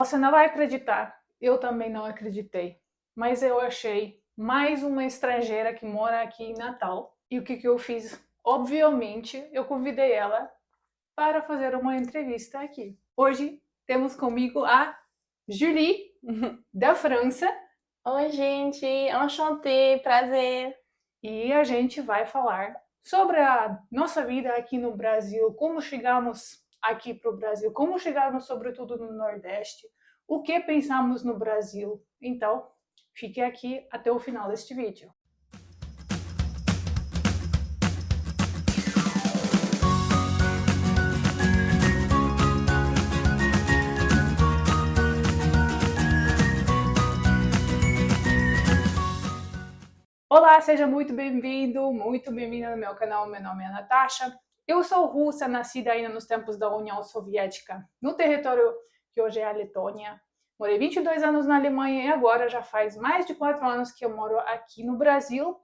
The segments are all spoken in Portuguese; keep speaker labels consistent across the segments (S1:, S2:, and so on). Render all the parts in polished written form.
S1: Você não vai acreditar, eu também não acreditei, mas eu achei mais uma estrangeira que mora aqui em Natal. E o que eu fiz? Obviamente, eu convidei ela para fazer uma entrevista aqui. Hoje temos comigo a Julie, da França,
S2: Oi, gente, enchantée, prazer.
S1: e a gente vai falar sobre a nossa vida aqui no Brasil, como chegamos aqui para o Brasil, como chegamos sobretudo no Nordeste, o que pensamos no Brasil. Então, fique aqui até o final deste vídeo. Olá, seja muito bem-vinda no meu canal. Meu nome é Natasha. Eu sou russa, nascida ainda nos tempos da União Soviética, no território que hoje é a Letônia. Morei 22 anos na Alemanha e agora já faz mais de 4 anos que eu moro aqui no Brasil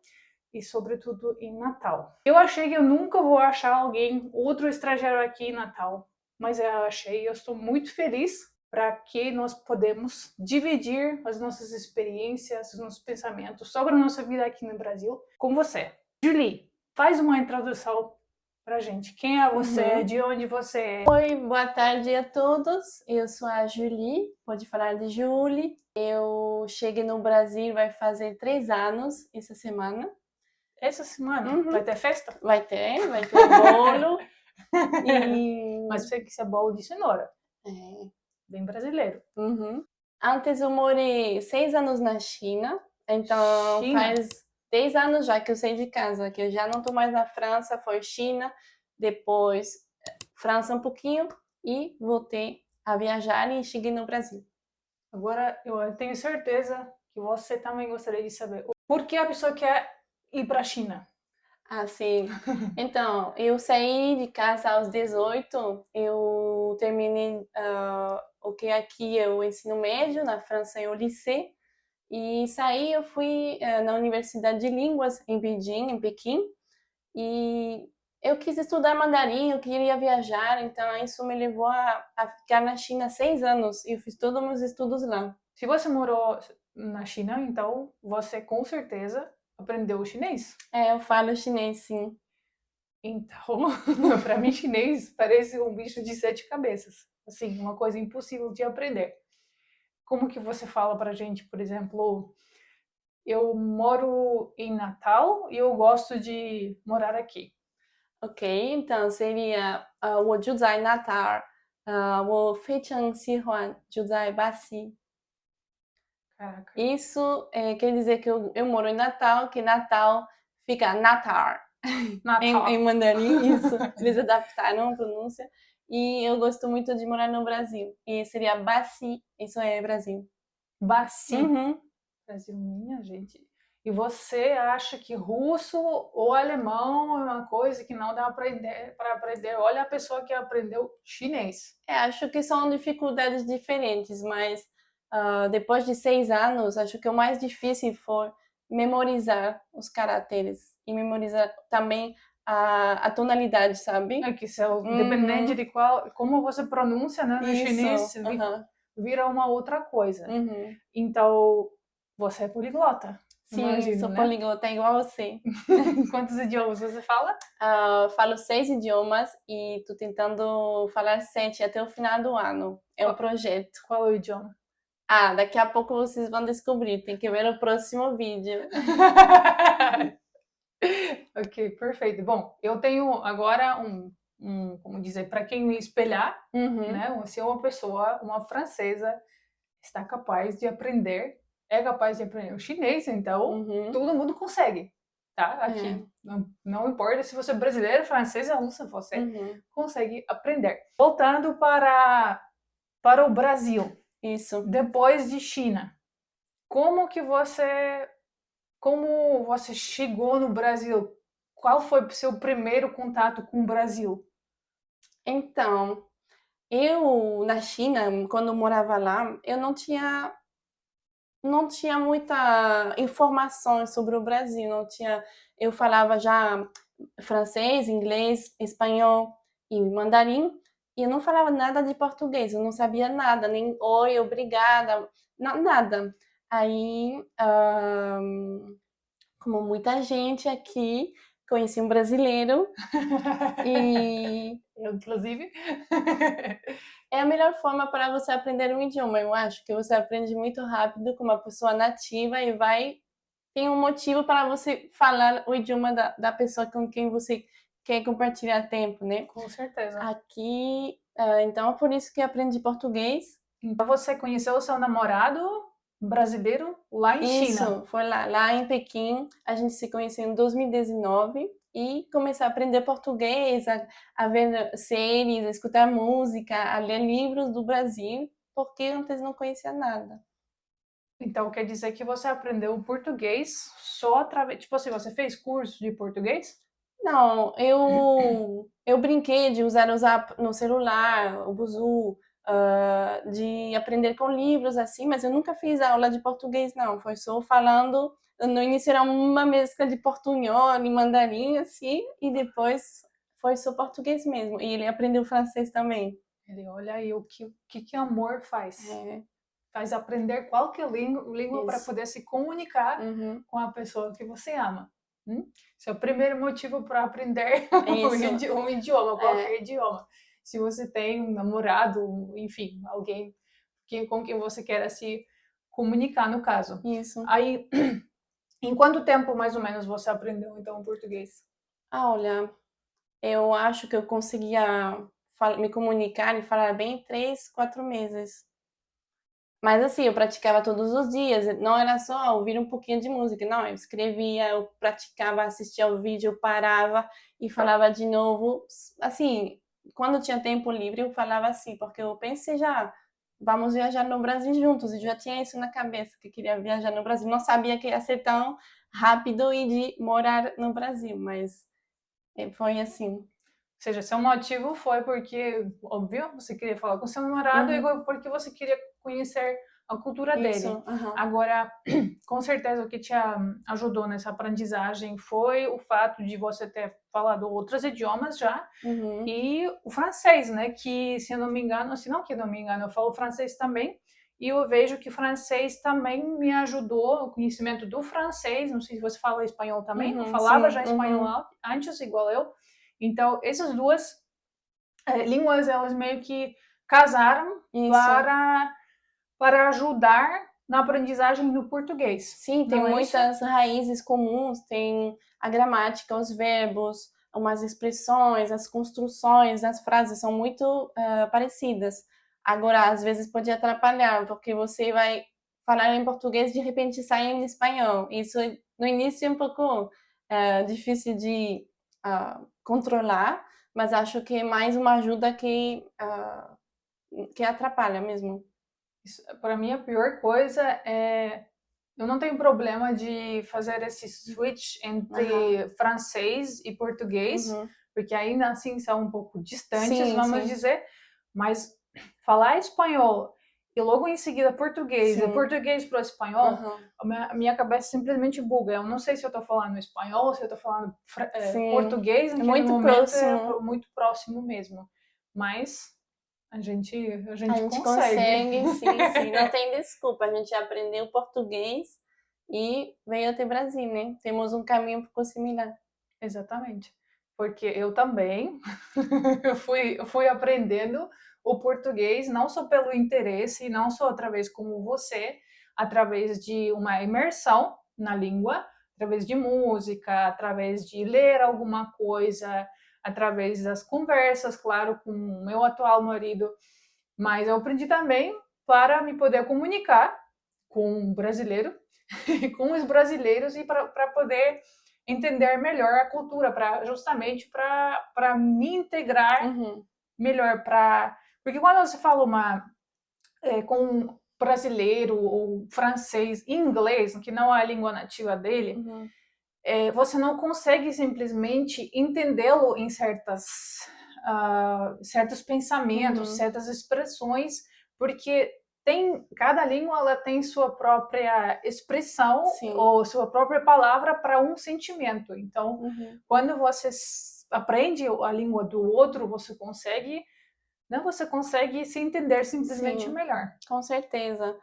S1: e, sobretudo, em Natal. Eu achei que eu nunca vou achar alguém, outro estrangeiro aqui em Natal, mas eu achei, eu estou muito feliz para que nós podemos dividir as nossas experiências, os nossos pensamentos sobre a nossa vida aqui no Brasil com você. Julie, faz uma introdução para gente. Quem é você?
S2: Uhum.
S1: De onde você é?
S2: Oi, boa tarde a todos. Eu sou a Julie, pode falar de Julie. Eu cheguei no Brasil vai fazer 3 anos essa semana.
S1: Essa semana vai
S2: Uhum.
S1: ter festa?
S2: Vai ter bolo e...
S1: Mas tem que ser bolo de cenoura,
S2: É.
S1: bem brasileiro.
S2: Uhum. Antes eu morei 6 anos na China, então
S1: China.
S2: faz 10 anos já que eu saí de casa, que eu já não tô mais na França, foi China, depois França um pouquinho e voltei a viajar e cheguei no Brasil.
S1: Agora eu tenho certeza que você também gostaria de saber por que a pessoa quer ir para a China.
S2: Assim, então, eu saí de casa aos 18, eu terminei o que aqui é o ensino médio, na França é o lycée, e saí, eu fui na Universidade de Línguas em Beijing, em Pequim, e eu quis estudar mandarim, eu queria viajar, então isso me levou a ficar na China 6 anos, e eu fiz todos os meus estudos lá.
S1: Se você morou na China, então você com certeza aprendeu o chinês.
S2: É, eu falo chinês, sim.
S1: Então, para mim, chinês parece um bicho de 7 cabeças. Assim, uma coisa impossível de aprender. Como que você fala pra gente, por exemplo, eu moro em Natal e eu gosto de morar aqui.
S2: Ok, então seria 我住在那塔，我非常喜欢住在巴西。
S1: Caraca.
S2: Isso quer dizer que eu moro em Natal, que Natal fica Natar em
S1: Natal.
S2: mandarim, isso, eles adaptaram a pronúncia. E eu gosto muito de morar no Brasil, e seria Baci, isso é Brasil.
S1: Baci.
S2: Uhum.
S1: Brasil, minha gente. E você acha que russo ou alemão é uma coisa que não dá para aprender? Olha a pessoa que aprendeu chinês.
S2: Acho que são dificuldades diferentes, mas depois de 6 anos, acho que o mais difícil foi memorizar os caracteres e memorizar também a tonalidade, sabe?
S1: É que se eu, dependente
S2: Uhum,
S1: de qual, como você pronuncia, né, no
S2: isso,
S1: chinês,
S2: aham,
S1: vira uma outra coisa.
S2: uhum.
S1: Então, você é poliglota,
S2: Sim,
S1: imagino,
S2: sou
S1: né?
S2: poliglota igual a você.
S1: Quantos idiomas você fala?
S2: Falo 6 idiomas e tô tentando falar 7 até o final do ano. É um
S1: Qual,
S2: projeto.
S1: qual é o idioma?
S2: Daqui a pouco vocês vão descobrir, tem que ver o próximo vídeo.
S1: Ok, perfeito. Bom, eu tenho agora como dizer, para quem me espelhar,
S2: Uhum,
S1: né? Se uma pessoa, uma francesa, está capaz de aprender, é capaz de aprender o chinês, então
S2: uhum,
S1: todo mundo consegue, tá?
S2: é,
S1: Aqui. Não importa se você é brasileiro, francês ou russa, você
S2: uhum,
S1: consegue aprender. Voltando para o Brasil,
S2: isso.
S1: depois de China, como que você como você chegou no Brasil? Qual foi o seu primeiro contato com o Brasil?
S2: Então, eu na China, quando eu morava lá, eu não tinha muita informação sobre o Brasil, não tinha, eu falava já francês, inglês, espanhol e mandarim, E eu não falava nada de português, eu não sabia nada, nem oi, obrigada, nada. Aí, como muita gente aqui, conheci um brasileiro e
S1: Eu, inclusive.
S2: é a melhor forma para você aprender um idioma. Eu acho que você aprende muito rápido com uma pessoa nativa e tem um motivo para você falar o idioma da pessoa com quem você quer compartilhar tempo, né?
S1: Com certeza.
S2: Aqui, então é por isso que aprendi português.
S1: Então você conheceu o seu namorado brasileiro lá em China.
S2: Isso, foi lá em Pequim. A gente se conheceu em 2019 e comecei a aprender português, a ver séries, a escutar música, a ler livros do Brasil, porque antes não conhecia nada.
S1: Então quer dizer que você aprendeu o português só através. Tipo assim, você fez curso de português?
S2: Não, eu brinquei de usar o Zap no celular, o Buzu, de aprender com livros assim, mas eu nunca fiz aula de português, não. Foi só falando. No início era uma mescla de portunhol e mandarim, assim, e depois foi só português mesmo. E ele aprendeu francês também.
S1: Ele olha aí o que amor faz.
S2: É,
S1: Faz aprender qualquer língua para
S2: isso.
S1: poder se comunicar
S2: Uhum,
S1: com a pessoa que você ama. Esse é o primeiro motivo para aprender
S2: isso.
S1: um idioma,
S2: É,
S1: qualquer idioma. Se você tem um namorado, enfim, alguém com quem você quer se comunicar, no caso.
S2: isso.
S1: Aí, em quanto tempo, mais ou menos, você aprendeu, então, o português?
S2: Ah, olha, eu acho que eu conseguia me comunicar e falar bem em 3, 4 meses. Mas assim, eu praticava todos os dias, não era só ouvir um pouquinho de música, não, eu escrevia, eu praticava, assistia o vídeo, eu parava e falava de novo. Assim, quando tinha tempo livre, eu falava assim, porque eu pensei já, vamos viajar no Brasil juntos, e já tinha isso na cabeça, que eu queria viajar no Brasil. Não sabia que ia ser tão rápido e de morar no Brasil, mas foi assim.
S1: Ou seja, seu motivo foi porque, óbvio, você queria falar com seu namorado
S2: Uhum,
S1: e porque você queria conhecer a cultura dele.
S2: isso, aham,
S1: Agora, com certeza, o que te ajudou nessa aprendizagem foi o fato de você ter falado outros idiomas já
S2: uhum,
S1: e o francês, né? Que, se eu não me engano, se não que eu não me engano, eu falo francês também. E eu vejo que francês também me ajudou, o conhecimento do francês. Não sei se você fala espanhol também, eu
S2: uhum,
S1: falava
S2: sim,
S1: já espanhol
S2: uhum,
S1: antes, igual eu. Então, essas duas línguas, elas meio que casaram
S2: isso.
S1: para ajudar na aprendizagem do português.
S2: Sim, tem
S1: Não é isso?
S2: muitas raízes comuns, tem a gramática, os verbos, umas expressões, as construções, as frases são muito parecidas. Agora, às vezes pode atrapalhar, porque você vai falar em português e de repente sai em espanhol. Isso no início é um pouco difícil de controlar, mas acho que é mais uma ajuda que atrapalha mesmo.
S1: Para mim, a pior coisa é. Eu não tenho problema de fazer esse switch
S2: Aham.
S1: entre francês e português,
S2: Uhum.
S1: porque ainda assim são um pouco distantes,
S2: Sim,
S1: vamos
S2: sim,
S1: dizer, mas falar espanhol e logo em seguida português, e
S2: sim.
S1: português para o espanhol,
S2: Aham.
S1: a minha cabeça simplesmente buga. Eu não sei se eu estou falando espanhol, se eu estou falando
S2: Sim,
S1: português,
S2: é
S1: naquele
S2: muito
S1: momento é
S2: próximo.
S1: muito próximo mesmo. Mas a gente, a
S2: A
S1: gente
S2: gente
S1: consegue.
S2: consegue, sim, sim. Não tem desculpa. A gente aprendeu português e veio até Brasil, né? Temos um caminho um pouco similar.
S1: Exatamente. Porque eu também eu fui aprendendo o português não só pelo interesse, não só através como você, através de uma imersão na língua, através de música, através de ler alguma coisa, através das conversas, claro, com o meu atual marido, mas eu aprendi também para me poder comunicar com o brasileiro, com os brasileiros e para poder entender melhor a cultura, para justamente para me integrar
S2: Uhum,
S1: melhor porque quando você fala com um brasileiro ou francês, inglês, que não é a língua nativa dele,
S2: uhum,
S1: você não consegue simplesmente entendê-lo em certos pensamentos,
S2: uhum.
S1: certas expressões, porque cada língua ela tem sua própria expressão
S2: Sim.
S1: ou sua própria palavra para um sentimento. Então,
S2: Uhum.
S1: quando você aprende a língua do outro, você consegue né, você consegue se entender simplesmente
S2: Sim.
S1: melhor.
S2: Com certeza.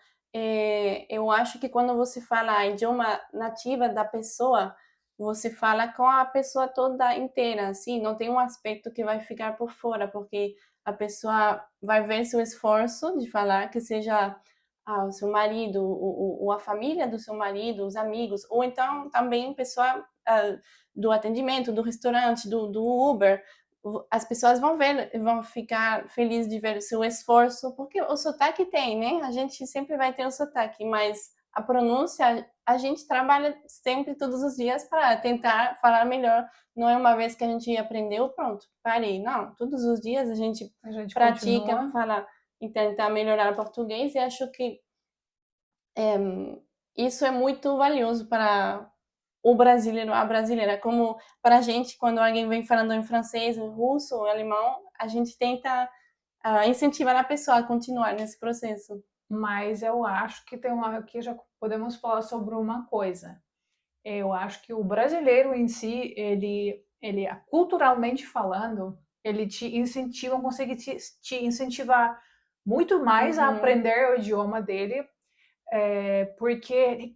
S2: Eu acho que quando você fala a idioma nativa da pessoa, você fala com a pessoa toda inteira, assim, não tem um aspecto que vai ficar por fora, porque a pessoa vai ver seu esforço de falar, que seja o seu marido, ou a família do seu marido, os amigos, ou então também pessoa do atendimento, do restaurante, do Uber, as pessoas vão ver, vão ficar felizes de ver o seu esforço, porque o sotaque tem, né? A gente sempre vai ter o sotaque, mas a pronúncia, a gente trabalha sempre, todos os dias, para tentar falar melhor. Não é uma vez que a gente aprendeu, pronto, parei. Não, todos os dias a gente
S1: A gente
S2: pratica,
S1: continua.
S2: fala e tentar melhorar o português, e acho que isso é muito valioso para o brasileiro, a brasileira, como para a gente, quando alguém vem falando em francês, em russo, em alemão, a gente tenta incentivar a pessoa a continuar nesse processo.
S1: Mas eu acho que tem uma, aqui já podemos falar sobre uma coisa. Eu acho que o brasileiro em si, ele culturalmente falando, ele te incentiva, consegue te incentivar muito mais a
S2: Uhum,
S1: aprender o idioma dele, porque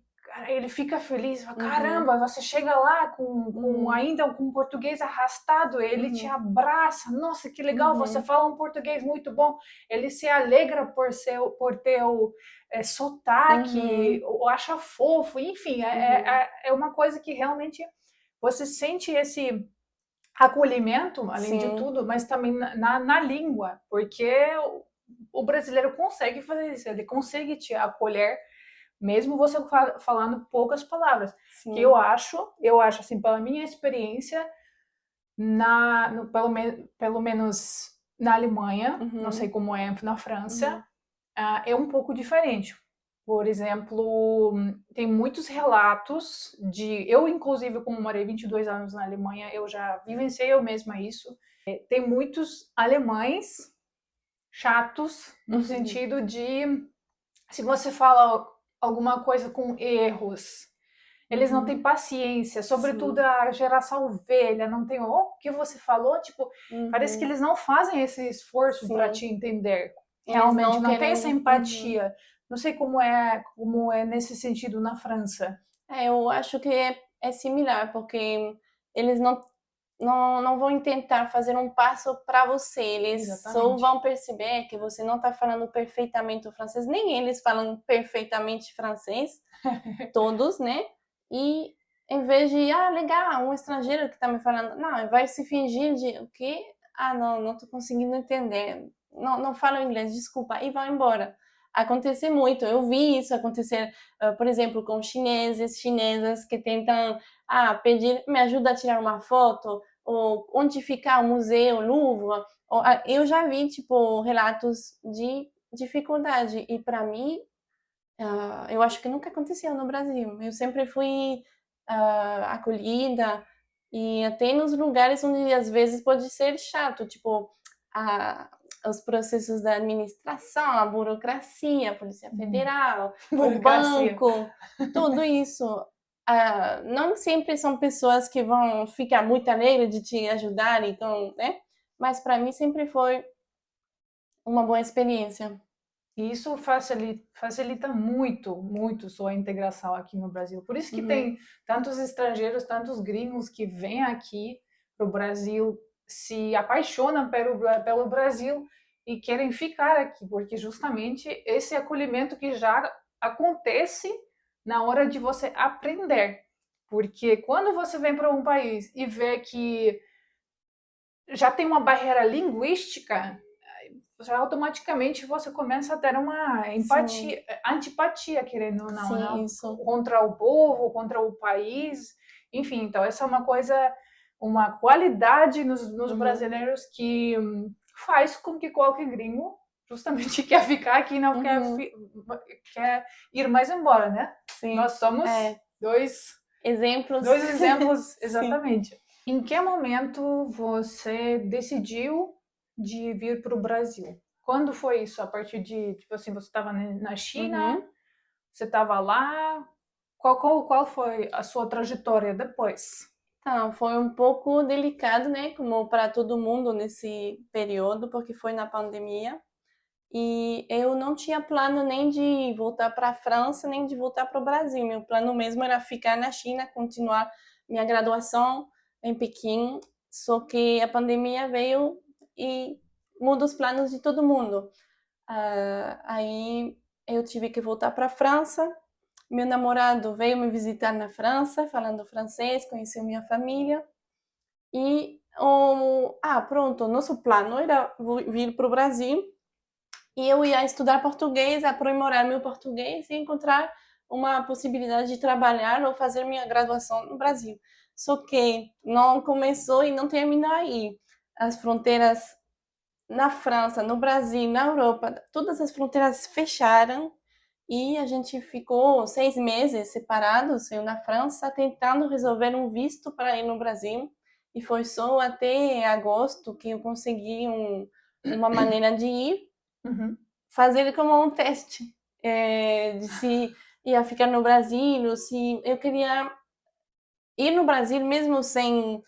S1: ele fica feliz, fala,
S2: uhum,
S1: caramba, você chega lá com
S2: uhum,
S1: ainda com português arrastado, ele te
S2: uhum,
S1: abraça, nossa, que legal, você
S2: uhum,
S1: fala um português muito bom, ele se alegra por ter o sotaque,
S2: uhum,
S1: ou acha fofo, enfim,
S2: uhum.
S1: é uma coisa que realmente você sente esse acolhimento, além de
S2: Sim,
S1: tudo, mas também na língua, porque o brasileiro consegue fazer isso, ele consegue te acolher mesmo você falando poucas palavras, que
S2: sim.
S1: eu acho assim, pela minha experiência, pelo menos na Alemanha, não sei
S2: Uhum,
S1: como é na França,
S2: uhum,
S1: é um pouco diferente. Por exemplo, tem muitos relatos de. Eu, inclusive, como morei 22 anos na Alemanha, eu já vivenciei eu mesma isso. Tem muitos alemães chatos, no
S2: uhum.
S1: sentido de se você fala alguma coisa com erros, eles não têm
S2: Uhum.
S1: paciência, sobretudo
S2: Sim.
S1: a geração velha, não tem o que você falou, tipo, parece que
S2: Uhum.
S1: eles não fazem esse esforço para
S2: Sim.
S1: te entender.
S2: Eles
S1: Realmente
S2: não
S1: não tem essa
S2: querem. Uhum.
S1: empatia. Não sei como é nesse sentido na França.
S2: Eu acho que é similar, porque eles não vão tentar fazer um passo para você, eles só
S1: Exatamente.
S2: vão perceber que você não está falando perfeitamente o francês, nem eles falam perfeitamente francês, todos, né? E em vez de, legal, um estrangeiro que está me falando, não, vai se fingir de o quê? Não estou conseguindo entender. Não falo inglês, desculpa, e vai embora. Acontece muito, eu vi isso acontecer, por exemplo, com chineses, chinesas que tentam pedir, me ajuda a tirar uma foto, ou onde fica o museu, Louvre. Eu já vi, tipo, relatos de dificuldade, e para mim eu acho que nunca aconteceu no Brasil. Eu sempre fui acolhida, e até nos lugares onde às vezes pode ser chato, tipo a, os processos da administração, a burocracia, a Polícia Federal, o
S1: Burocracia.
S2: banco, tudo isso. Não sempre são pessoas que vão ficar muito alegres de te ajudar, então, né? Mas para mim sempre foi uma boa experiência.
S1: E isso facilita muito, muito sua integração aqui no Brasil. Por isso que
S2: Uhum,
S1: tem tantos estrangeiros, tantos gringos que vêm aqui para o Brasil, se apaixonam pelo Brasil e querem ficar aqui, porque justamente esse acolhimento que já acontece na hora de você aprender. Porque quando você vem para um país e vê que já tem uma barreira linguística, já automaticamente você começa a ter uma
S2: sim,
S1: empatia, antipatia, querendo ou não,
S2: sim,
S1: né?
S2: isso.
S1: Contra o povo, contra o país, enfim, então essa é uma coisa, uma qualidade nos
S2: Uhum,
S1: brasileiros que faz com que qualquer gringo justamente quer ficar aqui e não
S2: uhum,
S1: quer ir mais embora, né? Nós
S2: sim.
S1: somos
S2: É, exemplos.
S1: dois exemplos
S2: Sim.
S1: exatamente. Em que momento você decidiu de vir para o Brasil? Quando foi isso? A partir de, tipo assim, você estava na China,
S2: Uhum.
S1: você estava lá? Qual foi a sua trajetória depois?
S2: Ah, foi um pouco delicado, né? Como para todo mundo nesse período, porque foi na pandemia. E eu não tinha plano nem de voltar para a França, nem de voltar para o Brasil. Meu plano mesmo era ficar na China, continuar minha graduação em Pequim. Só que a pandemia veio e muda os planos de todo mundo. Aí eu tive que voltar para a França. Meu namorado veio me visitar na França, falando francês, conheceu minha família. E pronto, nosso plano era vir para o Brasil e eu ia estudar português, aprimorar meu português e encontrar uma possibilidade de trabalhar ou fazer minha graduação no Brasil. Só que não começou e não terminou aí. As fronteiras na França, no Brasil, na Europa, todas as fronteiras fecharam e a gente ficou 6 meses separados, eu na França, tentando resolver um visto para ir no Brasil. E foi só até agosto que eu consegui uma maneira de ir,
S1: Uhum.
S2: fazer como um teste de se ia ficar no Brasil, se eu queria ir no Brasil mesmo sem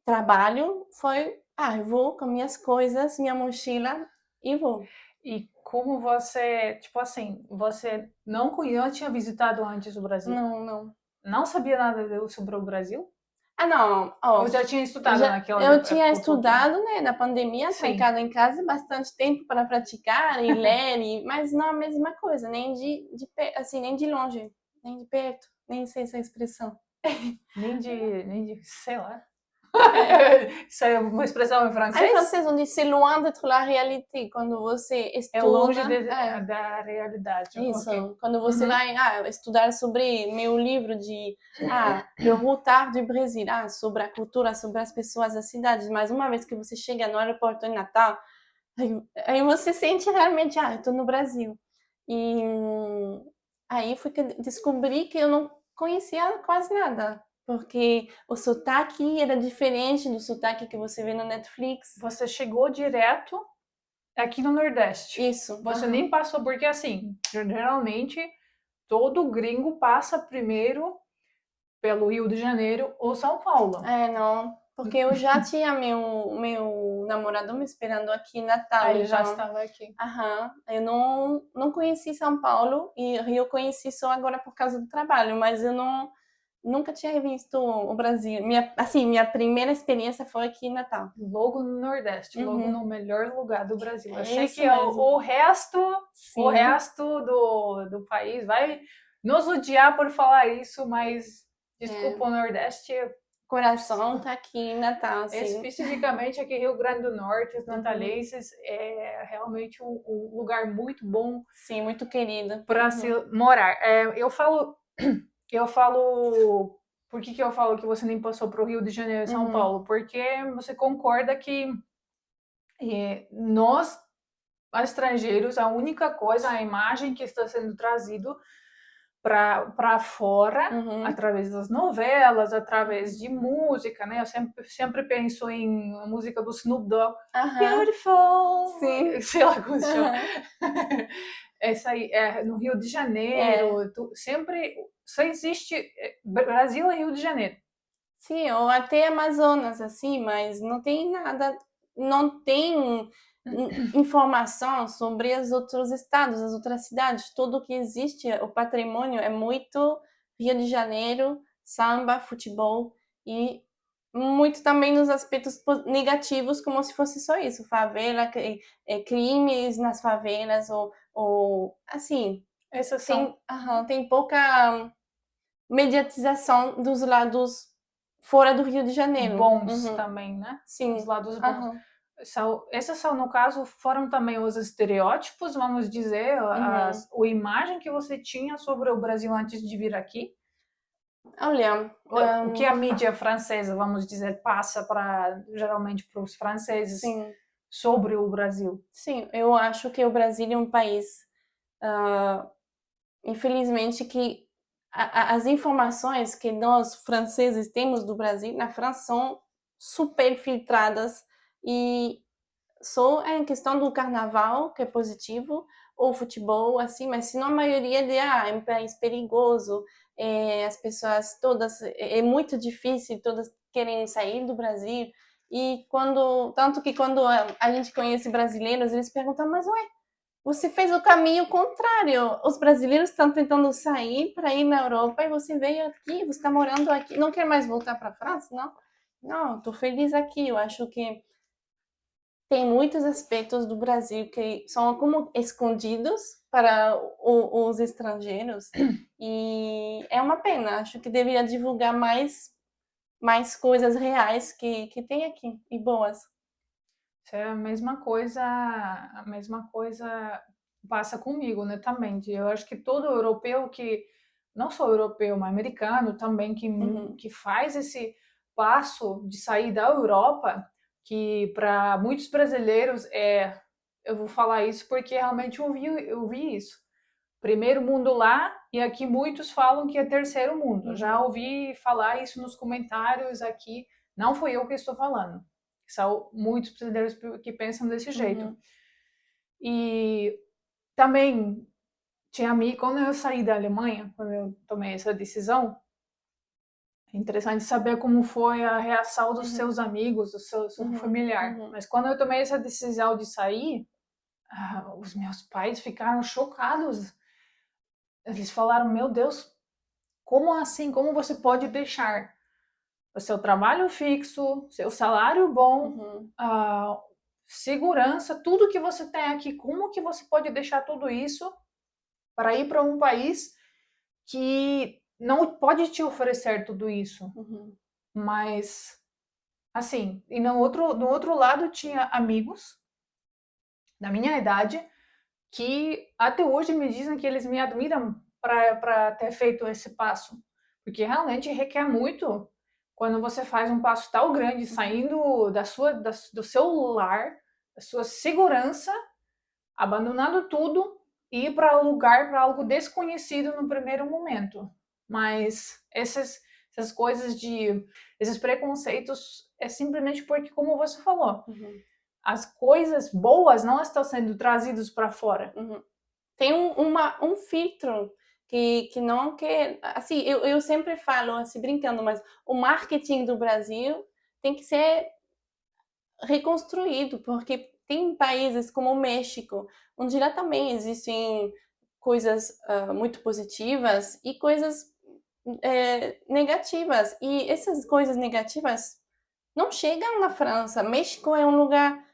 S2: trabalho. Foi, eu vou com minhas coisas, minha mochila e vou.
S1: E como você, tipo assim, você não tinha visitado antes o Brasil?
S2: Não, não.
S1: Não sabia nada sobre o Brasil?
S2: Não,
S1: Ou
S2: ó,
S1: já tinha estudado naquela
S2: eu tinha
S1: época um pouquinho?
S2: estudado, né, na pandemia,
S1: Sim.
S2: trancado em casa, bastante tempo para praticar e ler, mas não a mesma coisa, nem assim, nem de longe, nem de perto, nem sei essa expressão.
S1: Nem de, sei lá.
S2: É.
S1: Isso é uma expressão em
S2: Em
S1: francês?
S2: francês, on dit c'est loin d'être la réalité, quando você
S1: É longe
S2: estuda,
S1: da realidade. Ok.
S2: isso, quando você
S1: Uhum.
S2: vai estudar sobre meu livro de Le Routard du Brasil, sobre a cultura, sobre as pessoas das cidades, mas uma vez que você chega no aeroporto em Natal, aí você sente realmente, eu estou no Brasil. E aí foi que eu descobri que eu não conhecia quase nada, porque o sotaque era diferente do sotaque que você vê no Netflix.
S1: Você chegou direto aqui no Nordeste.
S2: Isso,
S1: Você nem passou, porque assim, geralmente todo gringo passa primeiro pelo Rio de Janeiro ou São Paulo.
S2: Não, porque eu já tinha meu namorado me esperando aqui em Natal,
S1: Ele já
S2: então,
S1: estava aqui.
S2: eu não conheci São Paulo e Rio eu conheci só agora por causa do trabalho, mas eu nunca tinha visto o Brasil. Minha primeira experiência foi aqui em Natal.
S1: Logo no Nordeste, logo no
S2: Uhum.
S1: melhor lugar do Brasil. Eu
S2: É
S1: sei
S2: isso
S1: que
S2: mesmo.
S1: o resto, o
S2: Sim,
S1: resto do país vai nos odiar por falar isso, mas desculpa, o Nordeste,
S2: coração tá aqui em Natal, sim.
S1: especificamente aqui Rio Grande do Norte, os
S2: Uhum.
S1: natalenses, é realmente um lugar muito bom
S2: Sim, muito querido.
S1: para se
S2: Uhum.
S1: morar. Eu falo, por que eu falo que você nem passou para o Rio de Janeiro e São
S2: Uhum.
S1: Paulo? Porque você concorda que nós, estrangeiros, a única coisa, a imagem que está sendo trazido para fora,
S2: Uhum.
S1: através das novelas, através de música, né? Eu sempre penso em a música do Snoop Dogg,
S2: Aham.
S1: Beautiful,
S2: Sim.
S1: sei lá como se chama.
S2: Aham.
S1: Essa aí, no Rio de
S2: É.
S1: Janeiro, sempre só existe Brasil e Rio de Janeiro.
S2: Sim, ou até Amazonas, assim, mas não tem nada, não tem informação sobre os outros estados, as outras cidades. Tudo que existe, o patrimônio é muito Rio de Janeiro, samba, futebol e muito também nos aspectos negativos, como se fosse só isso, favela, crimes nas favelas, ou assim,
S1: Essas são
S2: tem pouca mediatização dos lados fora do Rio de Janeiro.
S1: bons
S2: Uhum.
S1: também, né? Os
S2: Sim.
S1: lados bons.
S2: Aham.
S1: Esses são, no caso, foram também os estereótipos, vamos dizer,
S2: Uhum.
S1: a imagem que você tinha sobre o Brasil antes de vir aqui.
S2: Olha,
S1: O que a mídia francesa, vamos dizer, passa geralmente para os franceses
S2: sim,
S1: sobre o Brasil.
S2: sim, eu acho que o Brasil é um país, ah, infelizmente, que as informações que nós franceses temos do Brasil na França são super filtradas e só em questão do carnaval, que é positivo, ou futebol, assim, mas se não a maioria é um país perigoso, as pessoas todas, é muito difícil, todas querem sair do Brasil. E tanto que quando a gente conhece brasileiros, eles perguntam, mas ué, você fez o caminho contrário. Os brasileiros estão tentando sair para ir na Europa e você veio aqui, você está morando aqui, não quer mais voltar para a França, não? Não, estou feliz aqui. Eu acho que tem muitos aspectos do Brasil que são como escondidos para os estrangeiros e é uma pena. Acho que deveria divulgar mais coisas reais que tem aqui e boas.
S1: Isso é a mesma coisa passa comigo, né, também. Eu acho que todo europeu que, não só europeu, mas americano também, que faz esse passo de sair da Europa, que para muitos brasileiros eu vou falar isso porque realmente eu vi isso. Primeiro mundo lá, e aqui muitos falam que é terceiro mundo. Já ouvi falar isso nos comentários aqui, não fui eu que estou falando. São muitos brasileiros que pensam desse jeito. E também tinha amigo, quando eu saí da Alemanha, quando eu tomei essa decisão, é interessante saber como foi a reação dos seus amigos, do seu familiar. Mas quando eu tomei essa decisão de sair, os meus pais ficaram chocados. Eles falaram: Meu Deus, como assim? Como você pode deixar o seu trabalho fixo, seu salário bom, segurança, tudo que você tem aqui? Como que você pode deixar tudo isso para ir para um país que não pode te oferecer tudo isso? Mas, assim, e no outro lado tinha amigos da minha idade que até hoje me dizem que eles me admiram para ter feito esse passo, porque realmente requer muito quando você faz um passo tão grande, saindo do seu lar, da sua segurança, abandonando tudo e ir para um lugar, para algo desconhecido no primeiro momento. Mas essas coisas esses preconceitos é simplesmente porque, como você falou, as coisas boas não estão sendo trazidas para fora.
S2: Tem um filtro que não quer... Assim, eu sempre falo, assim, brincando, mas o marketing do Brasil tem que ser reconstruído, porque tem países como o México, onde lá também existem coisas muito positivas e coisas negativas. E essas coisas negativas não chegam na França. México é um lugar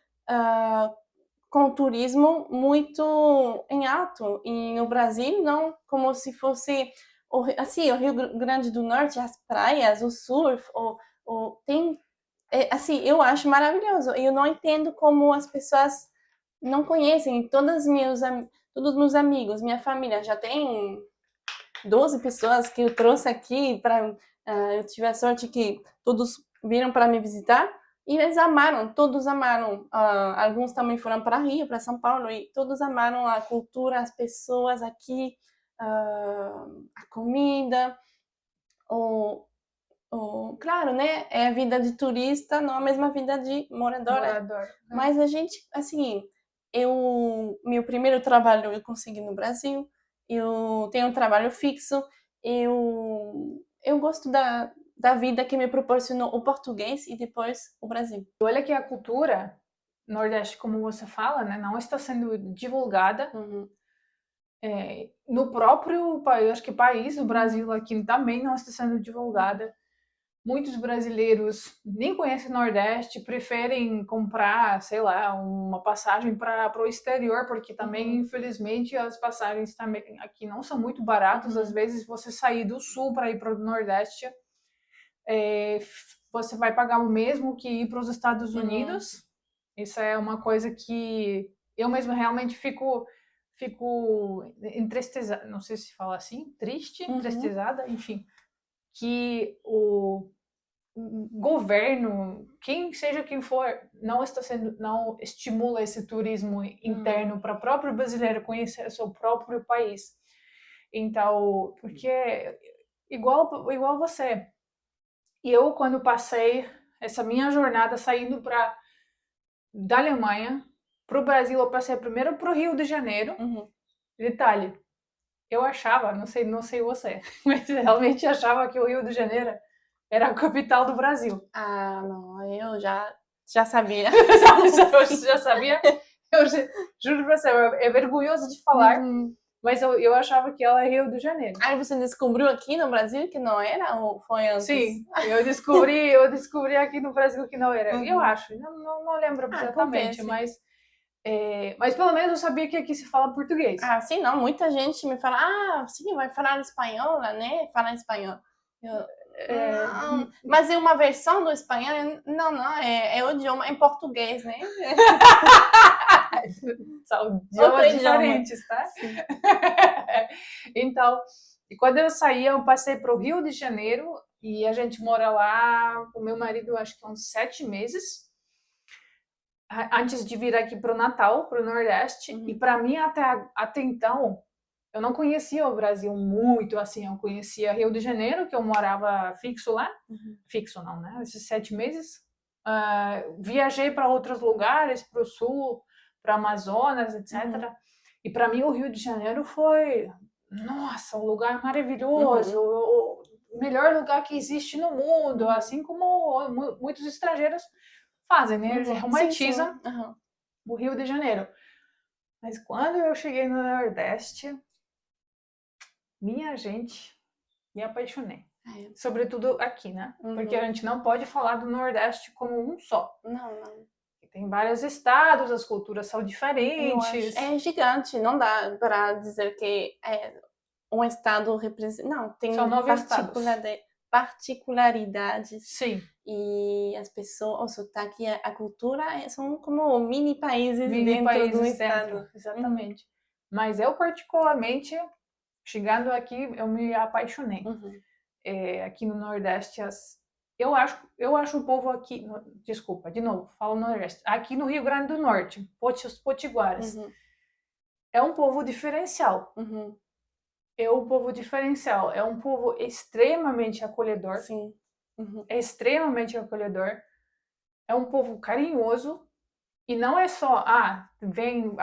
S2: com turismo muito em alto, e no Brasil não, como se fosse assim, o Rio Grande do Norte, as praias, o surf, tem assim, eu acho maravilhoso. Eu não entendo como as pessoas não conhecem. Todos os meus amigos, minha família já tem 12 pessoas que eu trouxe aqui para eu tive a sorte que todos viram para me visitar e eles amaram, todos amaram. Alguns também foram para Rio, para São Paulo e todos amaram a cultura, as pessoas aqui, a comida, claro, né? É a vida de turista, não a mesma vida de moradora. Mas a gente, assim, meu primeiro trabalho eu consegui no Brasil, eu tenho um trabalho fixo, eu gosto da vida que me proporcionou o português e depois o Brasil.
S1: Olha que a cultura Nordeste, como você fala, né, não está sendo divulgada. No próprio acho que país, o Brasil aqui também não está sendo divulgada. Muitos brasileiros nem conhecem o Nordeste, preferem comprar, sei lá, uma passagem para o exterior, porque também, infelizmente, as passagens também aqui não são muito baratas. Às vezes, você sair do Sul para ir para o Nordeste, você vai pagar o mesmo que ir para os Estados Unidos. Isso é uma coisa que eu mesma realmente fico entristezada, não sei se fala assim, triste, entristezada, enfim, que o governo, seja quem for, não estimula esse turismo interno para o próprio brasileiro conhecer o seu próprio país. Então, porque igual você, eu quando passei essa minha jornada saindo da Alemanha para o Brasil, eu passei primeiro para o Rio de Janeiro. Detalhe, eu achava, não sei você, mas realmente achava que o Rio de Janeiro era a capital do Brasil.
S2: Ah, não, eu já sabia.
S1: Eu já sabia, eu juro pra você, é vergonhoso de falar,
S2: Uhum.
S1: mas eu achava que ela é Rio de Janeiro.
S2: Aí você descobriu aqui no Brasil que não era ou foi antes?
S1: Sim, eu descobri aqui no Brasil que não era. Eu
S2: Uhum.
S1: acho, não lembro exatamente,
S2: Acontece.
S1: mas pelo menos eu sabia que aqui se fala português.
S2: Ah, sim, não. Muita gente me fala, ah, sim, vai falar espanhola, né? Falar espanhol. Eu, não, mas é uma versão do espanhol? Não, é o idioma em português, né?
S1: São
S2: Outro
S1: idiomas
S2: idioma.
S1: diferentes, tá?
S2: Sim.
S1: Então, e quando eu saí, eu passei para o Rio de Janeiro e a gente mora lá com meu marido, acho que uns 7 meses, antes de vir aqui para o Natal, para o Nordeste.
S2: Uhum.
S1: E para mim, até então, eu não conhecia o Brasil muito assim. Eu conhecia Rio de Janeiro, que eu morava fixo lá.
S2: Uhum.
S1: Fixo não, né? Esses 7 meses. Viajei para outros lugares, para o Sul, para Amazonas, etc.
S2: Uhum.
S1: E para mim o Rio de Janeiro foi, nossa, um lugar maravilhoso,
S2: Uhum.
S1: o melhor lugar que existe no mundo,
S2: Uhum.
S1: assim como muitos estrangeiros fazem, né? Eles
S2: Uhum. Sim, sim.
S1: romantizam
S2: Uhum.
S1: o Rio de Janeiro. Mas quando eu cheguei no Nordeste, minha gente, me apaixonei.
S2: É.
S1: Sobretudo aqui, né? Porque a
S2: Uhum.
S1: gente não pode falar do Nordeste como um só.
S2: Não.
S1: Tem vários estados, as culturas são
S2: Eu acho.
S1: diferentes.
S2: É gigante, não dá para dizer que um estado representa. Não,
S1: São
S2: tem
S1: 9 estados.
S2: particularidades.
S1: Sim,
S2: E as pessoas, o sotaque, a cultura são como mini países
S1: mini
S2: dentro do
S1: países dentro,
S2: estado. Uhum.
S1: exatamente. Mas eu, particularmente, chegando aqui, eu me apaixonei.
S2: Uhum.
S1: Aqui no Nordeste, eu acho o povo aqui. Desculpa, de novo, falo Nordeste. Aqui no Rio Grande do Norte, os potiguares,
S2: Uhum.
S1: é um povo diferencial.
S2: Uhum.
S1: É um povo diferencial. É um povo extremamente acolhedor.
S2: Sim. Uhum.
S1: É extremamente acolhedor. É um povo carinhoso. E não é só, vem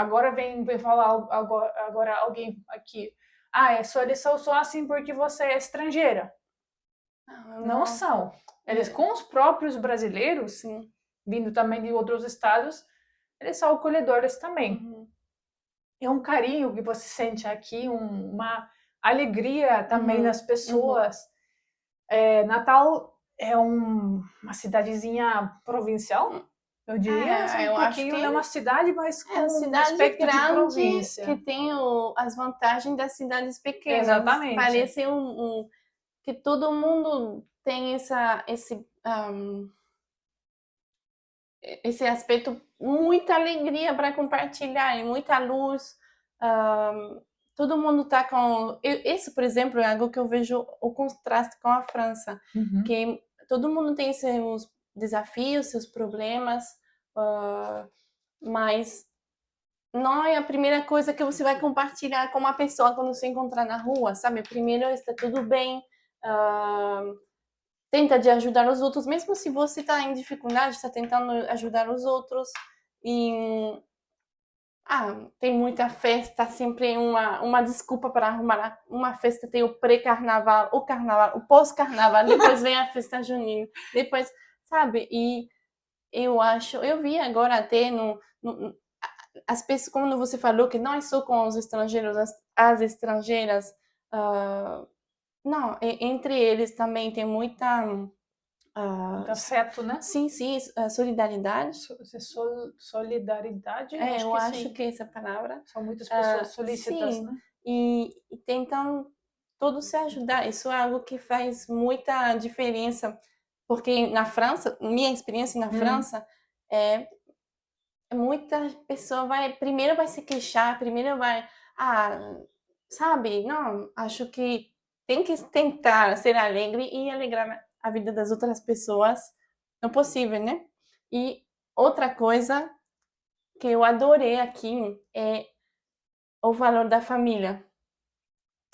S1: falar agora alguém aqui. Eles são só assim porque você é estrangeira.
S2: Ah,
S1: Não
S2: não.
S1: são. Eles,
S2: É,
S1: com os próprios brasileiros,
S2: sim.
S1: vindo também de outros estados, eles são acolhedores também.
S2: Uhum.
S1: É um carinho que você sente aqui, uma alegria também
S2: Uhum.
S1: nas
S2: Uhum.
S1: pessoas. Natal é uma cidadezinha provincial, eu diria, assim, um
S2: Eu acho que
S1: pouquinho, é uma cidade, mas
S2: é a
S1: com um
S2: cidade
S1: aspecto de
S2: grande que
S1: província.
S2: tem as vantagens das cidades pequenas.
S1: Exatamente.
S2: Parece que todo mundo tem esse aspecto, muita alegria para compartilhar, e muita luz. Todo mundo está com. Esse, por exemplo, é algo que eu vejo o contraste com a França,
S1: Uhum.
S2: que todo mundo tem seus desafios, seus problemas, mas não é a primeira coisa que você vai compartilhar com uma pessoa quando se encontrar na rua, sabe? Primeiro está tudo bem, tenta de ajudar os outros, mesmo se você está em dificuldade, está tentando ajudar os outros. E tem muita festa, sempre uma desculpa para arrumar uma festa. Tem o pré-carnaval, o carnaval, o pós-carnaval, depois vem a festa junina, depois, sabe? E eu vi agora até as pessoas, como você falou, que não é só com os estrangeiros, as estrangeiras, não, entre eles também tem muita.
S1: Muito afeto, né?
S2: Sim, solidariedade.
S1: Solidariedade, eu acho
S2: Eu
S1: que
S2: acho
S1: sim.
S2: que é essa palavra.
S1: São muitas pessoas solícitas,
S2: Sim,
S1: né?
S2: e tentam todos se ajudar. Isso é algo que faz muita diferença, porque na França, minha experiência na França, é muita pessoa primeiro vai se queixar, primeiro vai, sabe? Não, acho que tem que tentar ser alegre e alegrar a vida das outras pessoas no possível, né? E outra coisa que eu adorei aqui é o valor da família.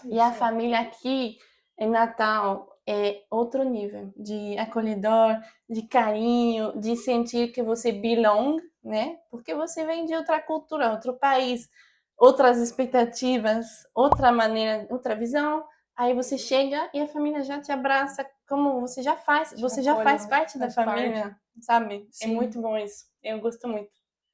S2: E a
S1: Isso é.
S2: família aqui em Natal é outro nível de acolhedor, de carinho, de sentir que você belong, né? Porque você vem de outra cultura, outro país, outras expectativas, outra maneira, outra visão. Aí você chega e a família já te abraça como você já faz
S1: Acolhe,
S2: parte da
S1: faz parte.
S2: família, sabe? É
S1: Sim.
S2: muito bom isso. Eu gosto muito.